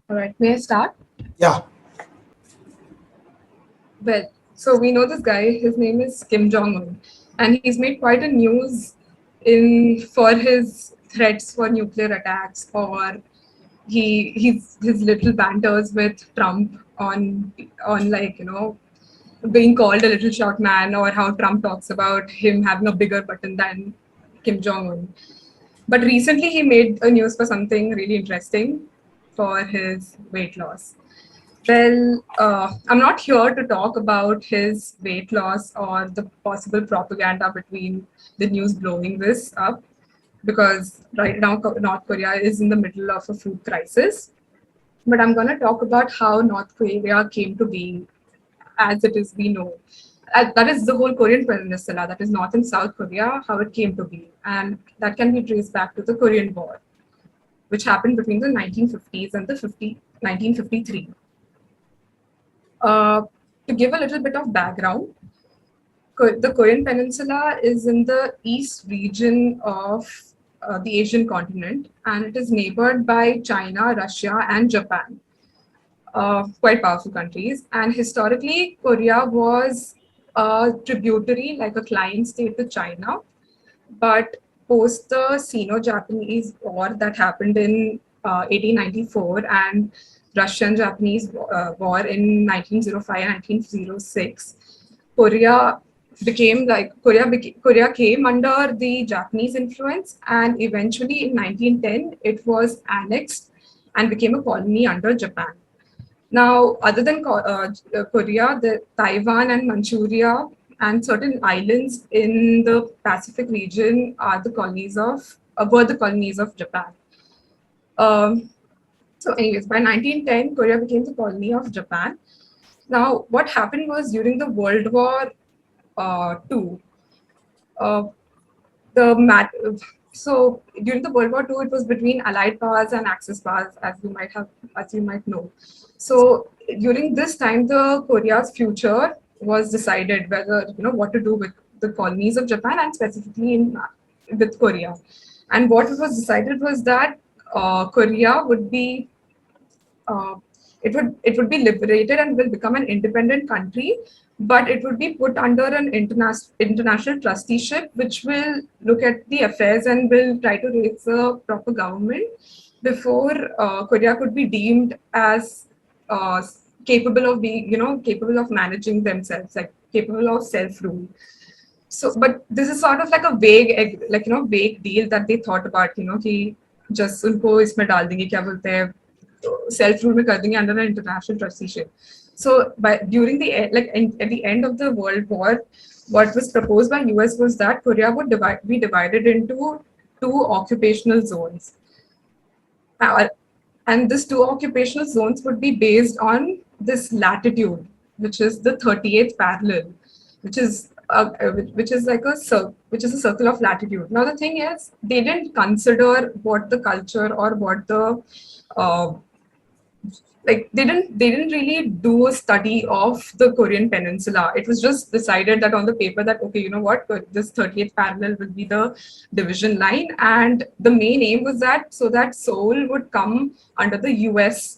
All right, may I start? Yeah. Well, so we know this guy. His name is Kim Jong Un, and he's made quite a news in for his threats for nuclear attacks, or his little banters with Trump on like being called a little short man, or how Trump talks about him having a bigger button than Kim Jong Un. But recently, he made a news for something really interesting for his weight loss. Well, I'm not here to talk about his weight loss or the possible propaganda between the news blowing this up, because right now North Korea is in the middle of a food crisis. But I'm going to talk about how North Korea came to be as it is we know. That is the whole Korean peninsula, that is North and South Korea, how it came to be. And that can be traced back to the Korean War, which happened between the 1950s and the 1953. Uh, to give a little bit of background, the Korean Peninsula is in the east region of the Asian continent, and it is neighbored by China, Russia, and Japan, quite powerful countries. And historically, Korea was a tributary, like a client state to China. But post the Sino-Japanese War that happened in 1894 and Russian-Japanese War in 1905 and 1906, Korea Korea came under the Japanese influence, and eventually in 1910 it was annexed and became a colony under Japan. Now, other than Korea, the Taiwan and Manchuria and certain islands in the Pacific region are the colonies of were the colonies of Japan. Um, anyways, by 1910, Korea became the colony of Japan. Now, what happened was during the World War II, uh, the mat- so during the World War II, it was between Allied powers and Axis powers, as you might know. So during this time, the Korea's future was decided, whether what to do with the colonies of Japan and specifically in with Korea. And what was decided was that Korea would be uh, it would be liberated and will become an independent country, but it would be put under an international trusteeship, which will look at the affairs and will try to raise a proper government before Korea could be deemed as uh, capable of being, capable of managing themselves, like capable of self rule. So, but this is sort of like a vague deal that they thought about, कि just उनको इसमें डाल देंगे, क्या बोलते हैं, self rule में कर देंगे under an international trusteeship. So, during at the end of the World War, what was proposed by US was that Korea would be divided into two occupational zones. Uh, and these two occupational zones would be based on this latitude, which is the 38th parallel, which is which is a circle of latitude. Now the thing is, they didn't consider what the culture or what the uh, they didn't really do a study of the Korean Peninsula. It was just decided that on the paper that, okay, you know what, this 30th parallel will be the division line, and the main aim was that so that Seoul would come under the US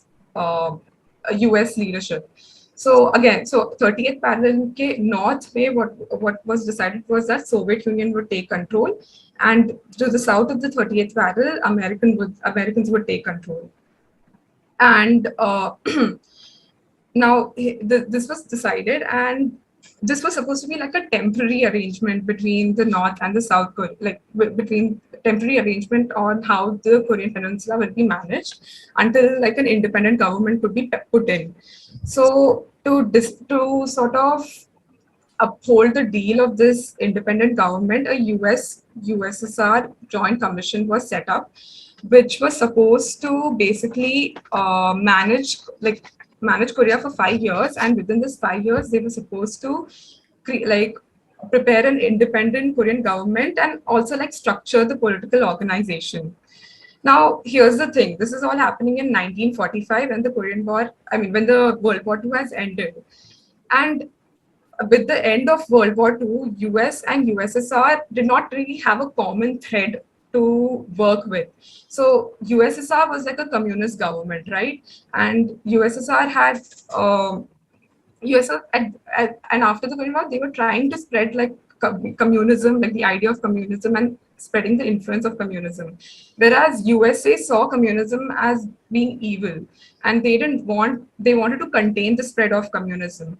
leadership. So again, so 30th parallel ke north way, what was decided was that Soviet Union would take control, and to the south of the 30th parallel, Americans would take control. And now this was decided, and this was supposed to be like a temporary arrangement between the North and the South Korea, like between temporary arrangement on how the Korean Peninsula will be managed until like an independent government could be put in. So to sort of uphold the deal of this independent government, a USSR joint commission was set up, which was supposed to basically manage Korea for 5 years, and within this 5 years, they were supposed to prepare an independent Korean government and also like structure the political organization. Now, here's the thing: this is all happening in 1945 when the Korean War, I mean, when the World War II has ended, and with the end of World War II, US and USSR did not really have a common thread to work with. So USSR was like a communist government, right? And USSR had USSR and after the Korean War, they were trying to spread like communism, like the idea of communism and spreading the influence of communism. Whereas USA saw communism as being evil, and they wanted to contain the spread of communism.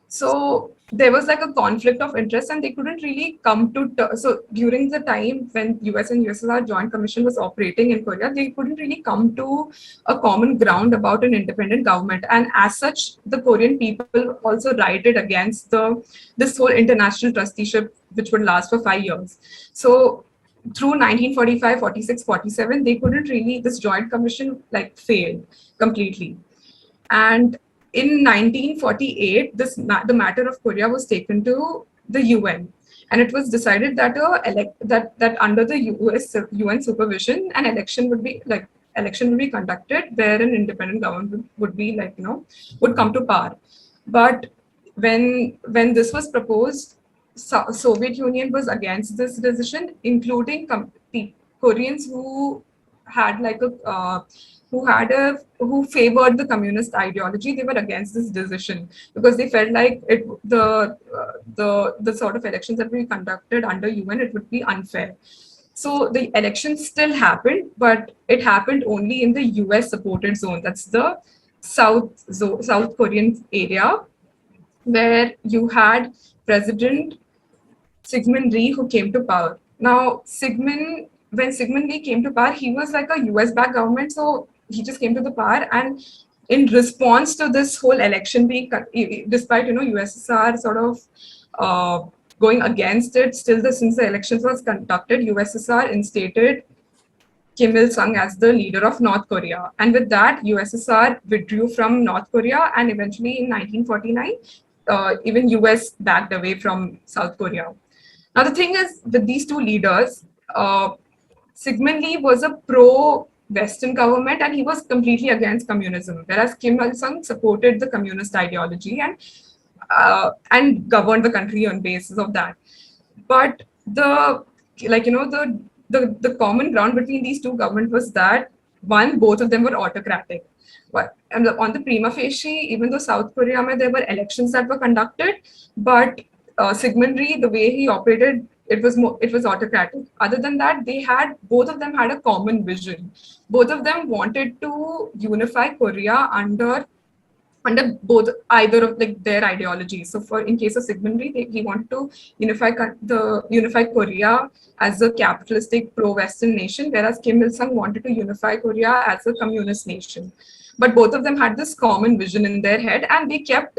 So there was like a conflict of interest, and they couldn't really come to. So during the time when US and USSR Joint Commission was operating in Korea, they couldn't really come to a common ground about an independent government. And as such, the Korean people also rioted against the this whole international trusteeship, which would last for 5 years. So through 1945, 46, 47, they couldn't really. This Joint Commission like failed completely. And in 1948, the matter of Korea was taken to the UN, and it was decided that that under the UN supervision, an election would be conducted where an independent government would be would come to power. But when this was proposed, Soviet Union was against this decision, including Koreans had like a who favored the communist ideology. They were against this decision because they felt like the sort of elections that we conducted under UN, it would be unfair. So the election still happened, but it happened only in the US supported zone. That's the South Korean area, where you had President Sigmund Rhee who came to power. Now, when Sigmund Rhee came to power, he was like a US-backed government, so he just came to the power. And in response to this whole election being, despite USSR sort of going against it, still since the elections was conducted, USSR instated Kim Il Sung as the leader of North Korea, and with that, USSR withdrew from North Korea, and eventually in 1949, even US backed away from South Korea. Now, the thing is, with these two leaders, Sigmund Lee was a pro-Western government and he was completely against communism, whereas Kim Il-sung supported the communist ideology and governed the country on basis of that. But the common ground between these two governments was that one, both of them were autocratic. But on the prima facie, even though South Korea, there were elections that were conducted, but Sigmund Rhee, the way he operated, it was autocratic. Other than that, both of them had a common vision. Both of them wanted to unify Korea under either of their ideologies. So in case of Sigmund Rhee, he wanted to unify Korea as a capitalistic pro-Western nation, whereas Kim Il-sung wanted to unify Korea as a communist nation. But both of them had this common vision in their head, and they kept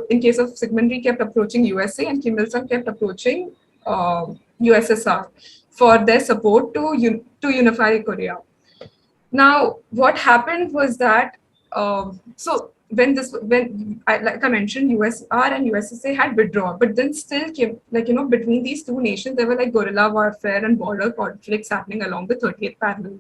in case of Sigmund Rhee, kept approaching USA, and Kim Il-sung kept approaching USSR for their support to unify Korea. Now, what happened was that like I mentioned, USSR and USSA had withdrawn, but then still between these two nations, there were like guerrilla warfare and border conflicts happening along the 30th parallel.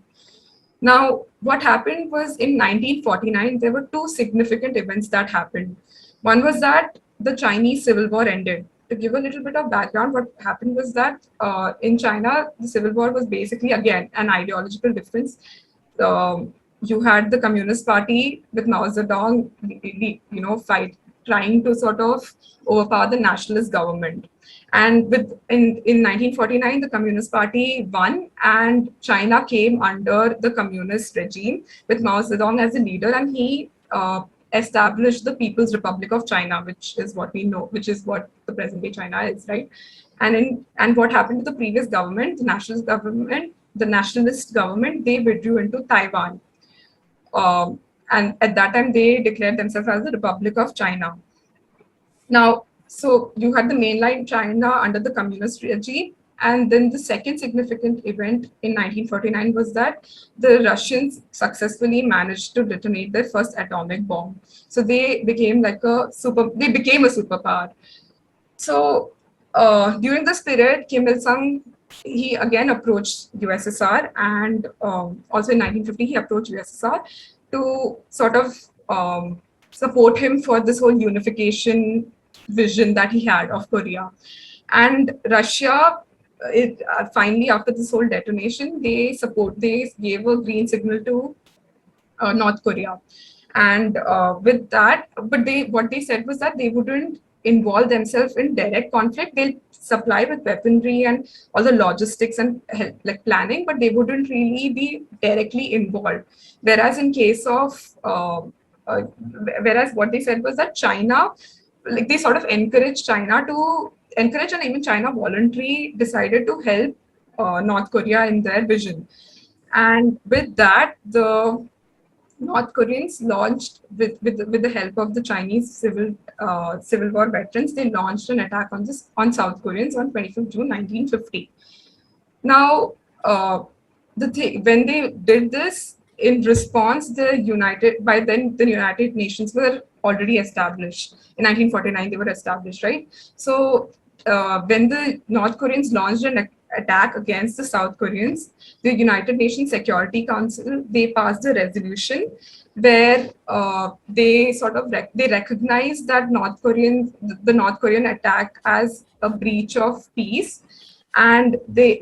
Now, what happened was in 1949, there were two significant events that happened. One was that the Chinese Civil War ended. To give a little bit of background, what happened was that in China, the Civil War was basically, again, an ideological difference. You had the Communist Party with Mao Zedong, trying to sort of overpower the nationalist government. And in 1949, the Communist Party won, and China came under the communist regime with Mao Zedong as a leader, and he established the People's Republic of China, which is what we know, which is what the present-day China is, right? And what happened to the previous government, the nationalist government, they withdrew into Taiwan. And at that time, they declared themselves as the Republic of China. Now, so you had the mainline China under the communist regime. And then the second significant event in 1949 was that the Russians successfully managed to detonate their first atomic bomb. So they became a superpower. So during this period, Kim Il-sung, he again approached USSR, and also in 1950, he approached USSR to sort of support him for this whole unification vision that he had of Korea. And Russia it finally, after this whole detonation, they gave a green signal to North Korea. And with that, but what they said was that they wouldn't involve themselves in direct conflict. They'll supply with weaponry and all the logistics and help, like planning, but they wouldn't really be directly involved. Whereas in case of, uh, whereas what they said was that China, like they sort of encourage, and even China voluntarily decided to help North Korea in their vision. And with that, the North Koreans launched, with the help of the Chinese civil war veterans, they launched an attack on South Koreans on 25th June 1950. Now, when they did this in response, by then the United Nations were already established. In 1949, they were established, right? So when the North Koreans launched an attack against the South Koreans, the United Nations Security Council, they passed a resolution where they sort of they recognized that the North Korean attack as a breach of peace. And they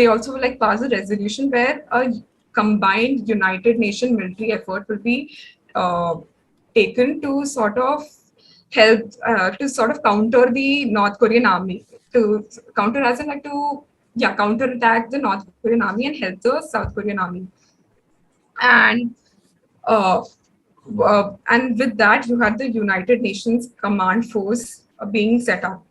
also like pass a resolution where a combined United Nation military effort will be uh, taken to sort of help to sort of counter the North Korean army, to counter as in like to counter attack the North Korean army and help the South Korean army. And uh, and with that, you had the United Nations Command Force being set up.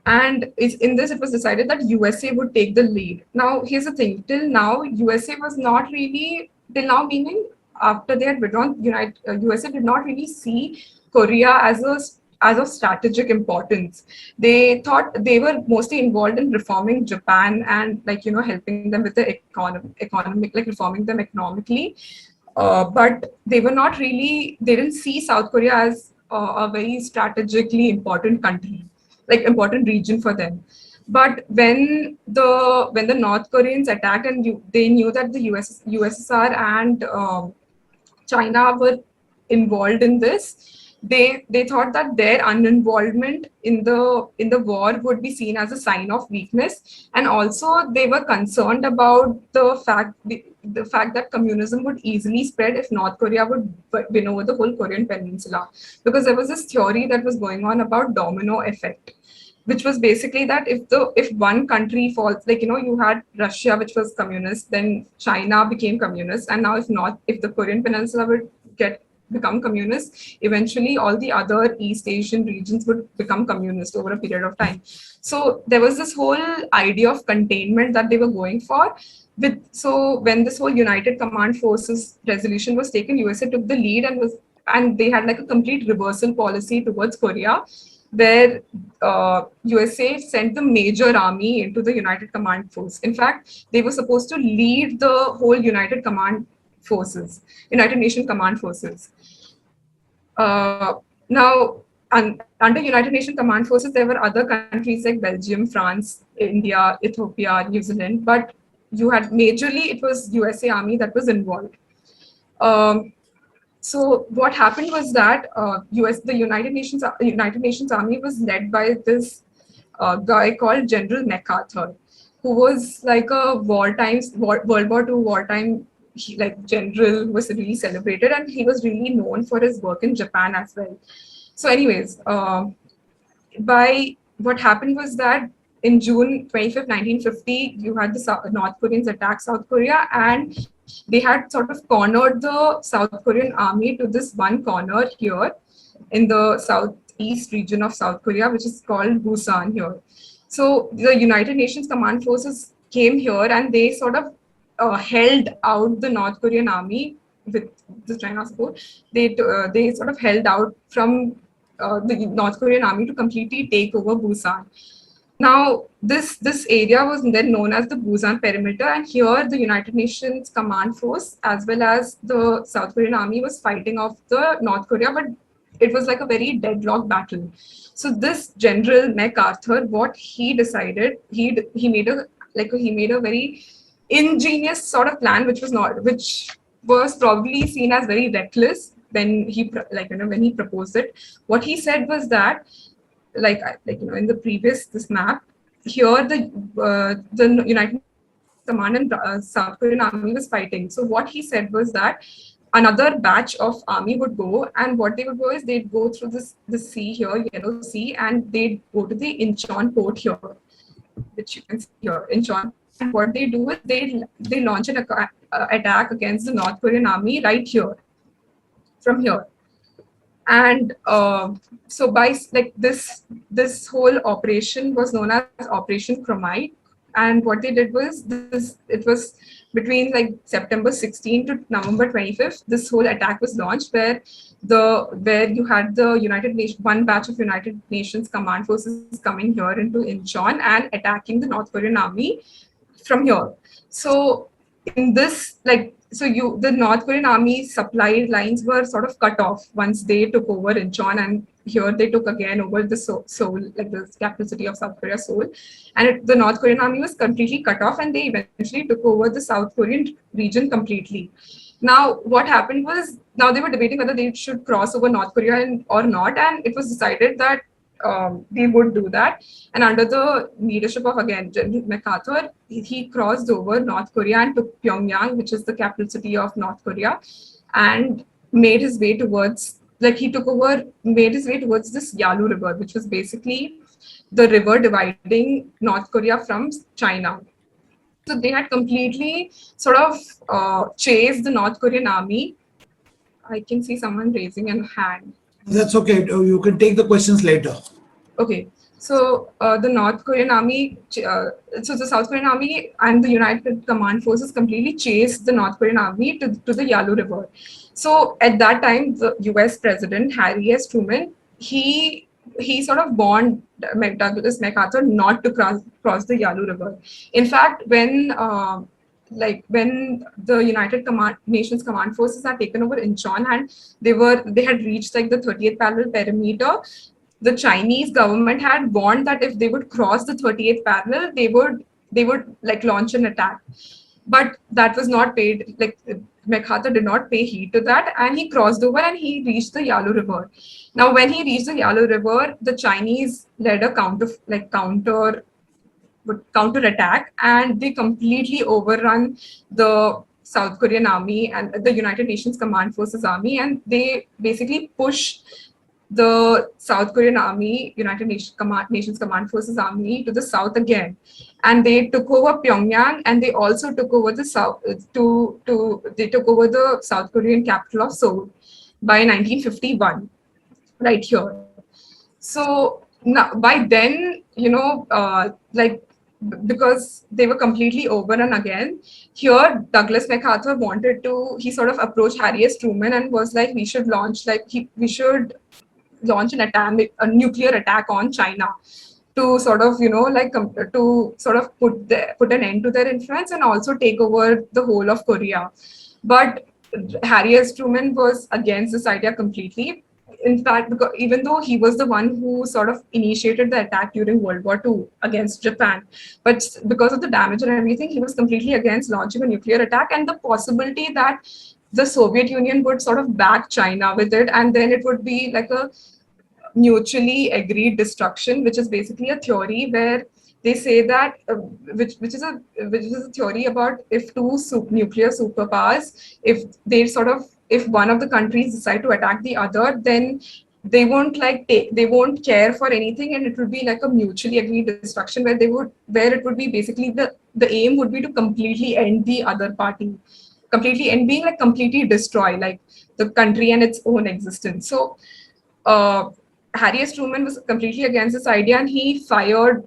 And in this, it was decided that USA would take the lead. Now, here's the thing: till now, USA was not really, till now, meaning after they had withdrawn, USA did not really see Korea as of strategic importance. They thought they were mostly involved in reforming Japan and helping them with the economic, like reforming them economically. But they didn't see South Korea as a very strategically important country, like important region for them. But when the North Koreans attacked, and they knew that the USSR and China were involved in this, they thought that their uninvolvement in the war would be seen as a sign of weakness. And also they were concerned about the fact that communism would easily spread if North Korea would win over the whole Korean peninsula, because there was this theory that was going on about domino effect, which was basically that if one country falls, you had Russia, which was communist, then China became communist, and now if the Korean peninsula would become communist, eventually all the other East Asian regions would become communist over a period of time. So there was this whole idea of containment that they were going for. So when this whole United Command Forces resolution was taken, USA took the lead and they had like a complete reversal policy towards Korea, where USA sent the major army into the United Command Force. In fact, they were supposed to lead the whole United Nation Command Forces. Now, under United Nation Command Forces, there were other countries like Belgium, France, India, Ethiopia, New Zealand, but it was USA Army that was involved. So what happened was that the United Nations Army was led by this guy called General MacArthur, who was like a World War II wartime general who was really celebrated, and he was really known for his work in Japan as well. So, anyways, by what happened was that in June 25th, 1950, you had the North Koreans attack South Korea, and they had sort of cornered the South Korean army to this one corner here in the southeast region of South Korea, which is called Busan here. So the United Nations Command Forces came here, and they sort of held out the North Korean army with the China support. They sort of held out from the North Korean army to completely take over Busan. Now, this area was then known as the Busan Perimeter, and here the United Nations Command Force as well as the South Korean army was fighting off the North Korea, but it was like a very deadlock battle. So this General MacArthur, what he decided, he made a very ingenious sort of plan, which was probably seen as very reckless when he proposed it. What he said was that in the previous this map here, the United Command and South Korean army was fighting. So what he said was that another batch of army would go, and what they would go is they'd go through the sea here, Yellow Sea, and they'd go to the Incheon port here, which you can see here, Incheon. And what they do is they launch an attack against the North Korean army right here, from here. And so by like this whole operation was known as Operation Chromite. And what they did was it was between like September 16 to November 25th. This whole attack was launched where you had the one batch of United Nations command forces coming here into Incheon and attacking the North Korean army from here. So in this, the North Korean army supply lines were sort of cut off once they took over Incheon, and here they took again over the Seoul, like the capital city of South Korea, Seoul. And the North Korean army was completely cut off, and they eventually took over the South Korean region completely. Now, what happened was, now they were debating whether they should cross over North Korea or not, and it was decided that they would do that. And under the leadership of, again, General MacArthur, he crossed over North Korea and took Pyongyang, which is the capital city of North Korea, and made his way towards, made his way towards this Yalu River, which was basically the river dividing North Korea from China. So they had completely sort of chased the North Korean army. I can see someone raising a hand. That's okay. You can take the questions later. Okay. So the North Korean army, so the South Korean army and the United Command Forces completely chased the North Korean army to the Yalu River. So at that time, the US President Harry S. Truman, he sort of warned Douglas MacArthur not to cross the Yalu River. In fact, when the United Nations Command Forces had taken over Incheon and they had reached like the 38th parallel perimeter, the Chinese government had warned that if they would cross the 38th parallel, they would like launch an attack. But that was not paid, like MacArthur did not pay heed to that, and he crossed over and he reached the Yalu River. Now, when he reached the Yalu River, the Chinese led a counter attack, and they completely overrun the South Korean army and the United Nations Command Forces army, and they basically pushed the South Korean army, United Nations Command Forces army, to the south again, and they took over Pyongyang, and they also took over the south they took over the South Korean capital of Seoul by 1951, right here. So now, by then, because they were completely overrun again, here Douglas MacArthur he sort of approached Harry S. Truman and was like, we should launch a nuclear attack on China to sort of, to sort of put an end to their influence and also take over the whole of Korea. But Harry S. Truman was against this idea completely. In fact, because even though he was the one who sort of initiated the attack during World War II against Japan, but because of the damage and everything, he was completely against launching a nuclear attack and the possibility that the Soviet Union would sort of back China with it, and then it would be like a mutually agreed destruction, which is basically a theory where they say that which is a theory about if two nuclear superpowers, if one of the countries decide to attack the other, then they won't they won't care for anything, and it would be like a mutually agreed destruction where it would be basically the aim would be to completely end the other party, completely end, being like completely destroy like the country and its own existence. So Harry S. Truman was completely against this idea, and he fired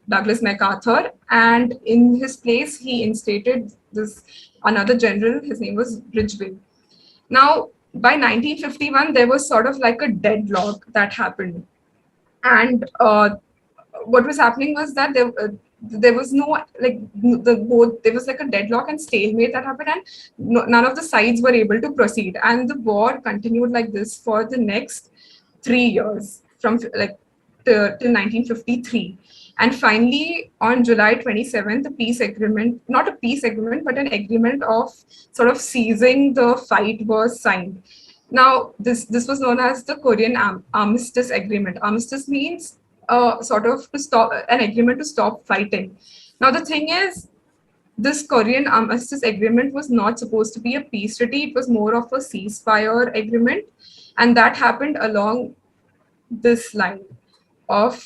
Douglas MacArthur, and in his place he instated another general. His name was Ridgway. Now, by 1951, there was sort of like a deadlock that happened, and what was happening was that there was no there was like a deadlock and stalemate that happened, and none of the sides were able to proceed, and the war continued like this for the next 3 years from till 1953. And finally, on July 27th, not a peace agreement, but an agreement of sort of ceasing the fight was signed. Now, this was known as the Korean Armistice Agreement. Armistice means sort of to stop an agreement to stop fighting. Now, the thing is, this Korean Armistice Agreement was not supposed to be a peace treaty. It was more of a ceasefire agreement, and that happened along this line of,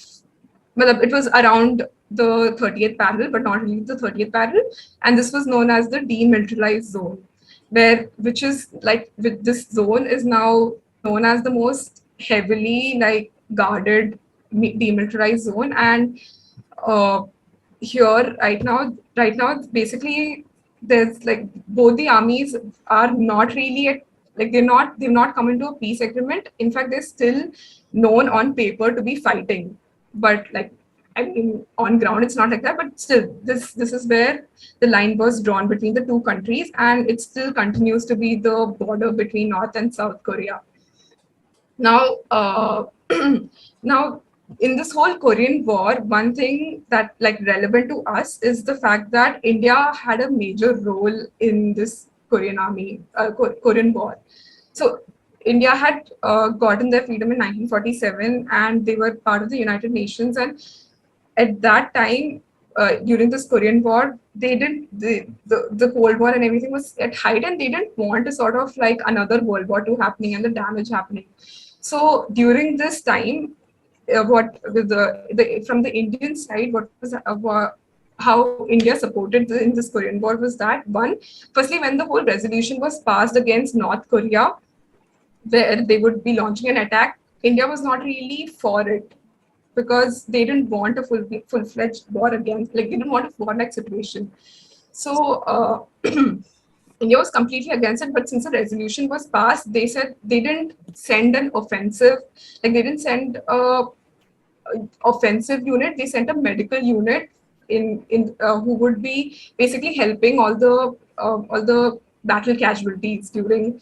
well, it was around the 30th parallel, but not really the 30th parallel, and this was known as the demilitarized zone, which is like, with this zone is now known as the most heavily like guarded demilitarized zone. And uh, here right now basically there's like both the armies are not really at, like they've not come into a peace agreement. In fact, they're still known on paper to be fighting, but like, I mean, on ground it's not like that. But still, this is where the line was drawn between the two countries, and it still continues to be the border between North and South Korea. Now, now in this whole Korean War, one thing that like relevant to us is the fact that India had a major role in this Korean War. So India had gotten their freedom in 1947, and they were part of the United Nations. And at that time, during this Korean War, they didn't the Cold War and everything was at height, and they didn't want to sort of like another World War II happening and the damage happening. So during this time, what with the from the Indian side, what was how India supported in this Korean War was that, one, firstly, when the whole resolution was passed against North Korea, where they would be launching an attack, India was not really for it, because they didn't want a full-fledged war against, like they didn't want a war-like situation. So India was completely against it, but since the resolution was passed, they said they didn't send an offensive, like they didn't send a offensive unit. They sent a medical unit who would be basically helping all the battle casualties during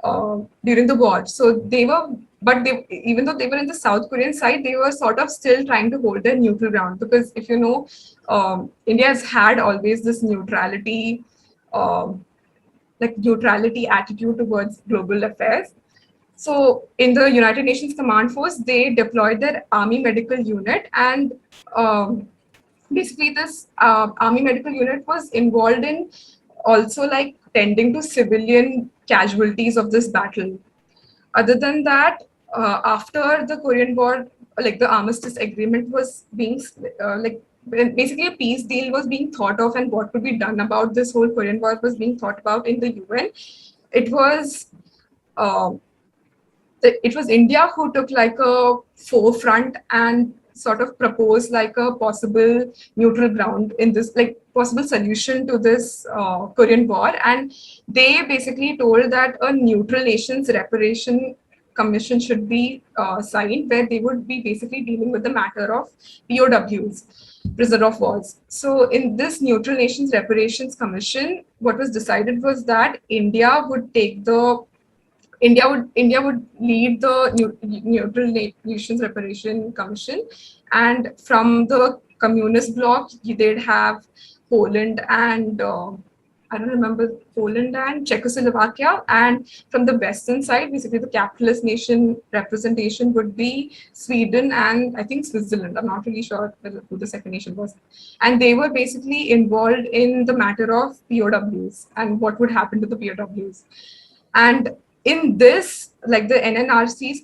the war. So they were, but they, even though they were in the South Korean side, they were sort of still trying to hold their neutral ground, because if you know, India has had always this um, neutrality attitude towards global affairs. So in the United Nations Command Force, they deployed their Army Medical Unit, and basically this Army Medical Unit was involved in also like tending to civilian casualties of this battle. Other than that, after the Korean War, like the Armistice Agreement was being basically a peace deal was being thought of, and what could be done about this whole Korean War was being thought about in the UN. It was uh, it was India who took like a forefront and sort of proposed like a possible neutral ground in this, like possible solution to this Korean War. And they basically told that a neutral nations reparation commission should be signed, where they would be basically dealing with the matter of POWs, prisoner of wars. So in this neutral nations reparations commission, what was decided was that India would lead the Neutral Nations Reparation Commission, and from the communist bloc, they'd have Poland and I don't remember, Poland and Czechoslovakia, and from the Western side, basically the capitalist nation representation would be Sweden and I think Switzerland. I'm not really sure who the second nation was, and they were basically involved in the matter of POWs and what would happen to the POWs. And in this, like the NNRC's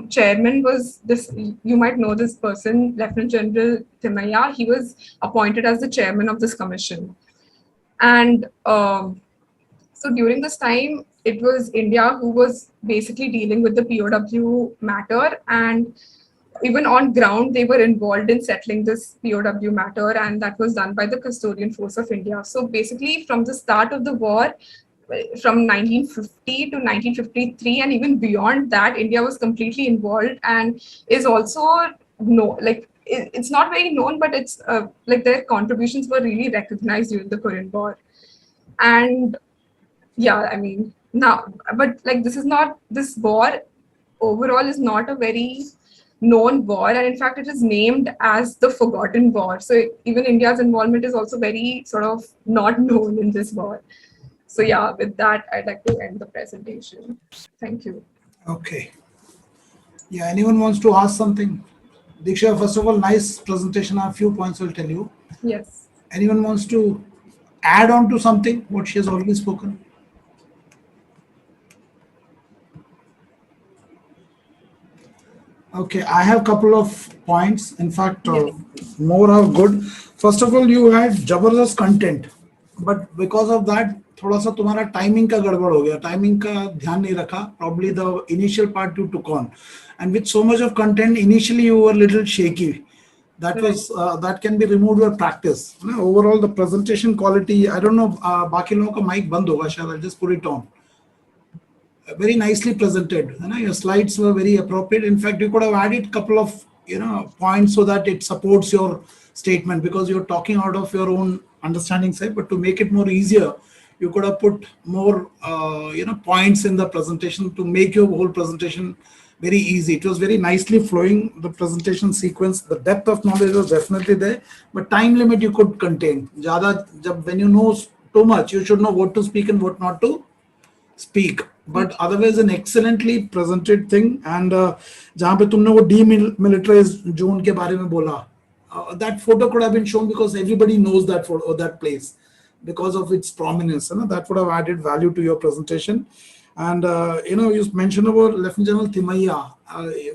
chairman was this, you might know this person, Lieutenant General Timaya. He was appointed as the chairman of this commission. And so during this time, it was India who was basically dealing with the POW matter. And even on ground, they were involved in settling this POW matter, and that was done by the Custodian Force of India. So basically, from the start of the war, from 1950 to 1953, and even beyond that, India was completely involved, and is also it's not very known, but it's like their contributions were really recognized during the Korean War. And yeah, I mean, now, but like this war overall is not a very known war, and in fact it is named as the forgotten war. So even India's involvement is also very sort of not known in this war. So yeah, with that, I'd like to end the presentation. Thank you. Okay. Yeah, anyone wants to ask something? Diksha, first of all, nice presentation. I have a few points I'll tell you. Yes. Anyone wants to add on to something, what she has already spoken? Okay, I have a couple of points. In fact, Yes. more are good. First of all, you had जबरदस्त content, but because of that, थोड़ा सा तुम्हारा timing का गड़बड़ हो गया. Timing का ध्यान नहीं रखा. Probably the initial part you took on, and with so much of content, initially you were a little shaky. That Right. was that can be removed with practice. Overall, the presentation quality. I don't know. बाकी लोगों का mic बंद होगा शायद. I'll just put it on. Very nicely presented. Your slides were very appropriate. In fact, you could have added couple of points so that it supports your statement, because you're talking out of your own understanding side. But to make it more easier, you could have put more points in the presentation to make your whole presentation very easy. It was very nicely flowing, the presentation sequence. The depth of knowledge was definitely there, but time limit you could contain. When you know too much, you should know what to speak and what not to speak. But otherwise an excellently presented thing. And जहाँ पे तुमने वो demilitarized zone के बारे में बोला, that photo could have been shown because everybody knows that photo or that place because of its prominence. That would have added value to your presentation. And you mentioned about Lieutenant General Timaya.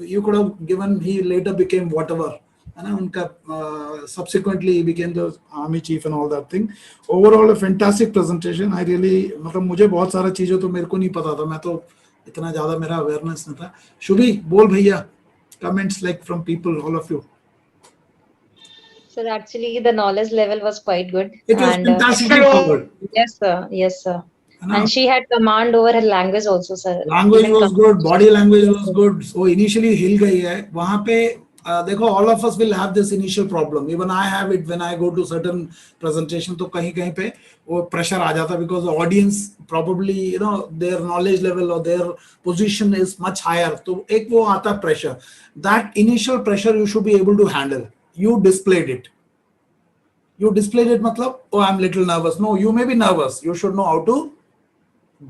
You could have given, he later became whatever, subsequently he became the army chief and all that thing. Overall a fantastic presentation. I really, मतलब मुझे बहुत सारा चीजें तो मेरे को नहीं पता था, मैं तो इतना ज्यादा मेरा awareness नहीं था. शुभी बोल भैया, comments like from people, all of you. So actually, the knowledge level was quite good, It was and fantastically covered. yes, sir, yes, sir. है ना? And she had command over her language also, sir. Language Even was good, body language yes, was sir. good. So initially हिल गई है वहां पे. देखो, all of us will have this initial problem. Even I have it when I go to certain presentation. तो कहीं कहीं पे वो pressure आ जाता, because the audience probably their knowledge level or their position is much higher. तो एक वो आता pressure. That initial pressure you should be able to handle. You displayed it. मतलब, oh, I'm little nervous. No, you may be nervous. You should know how to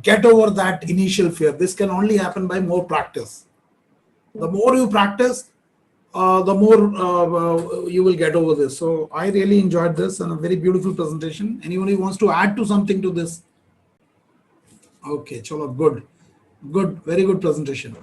get over that initial fear. This can only happen by more practice. The more you practice, the more you will get over this. So I really enjoyed this and a very beautiful presentation. Anyone who wants to add to something to this? Okay, chalo, good, very good presentation.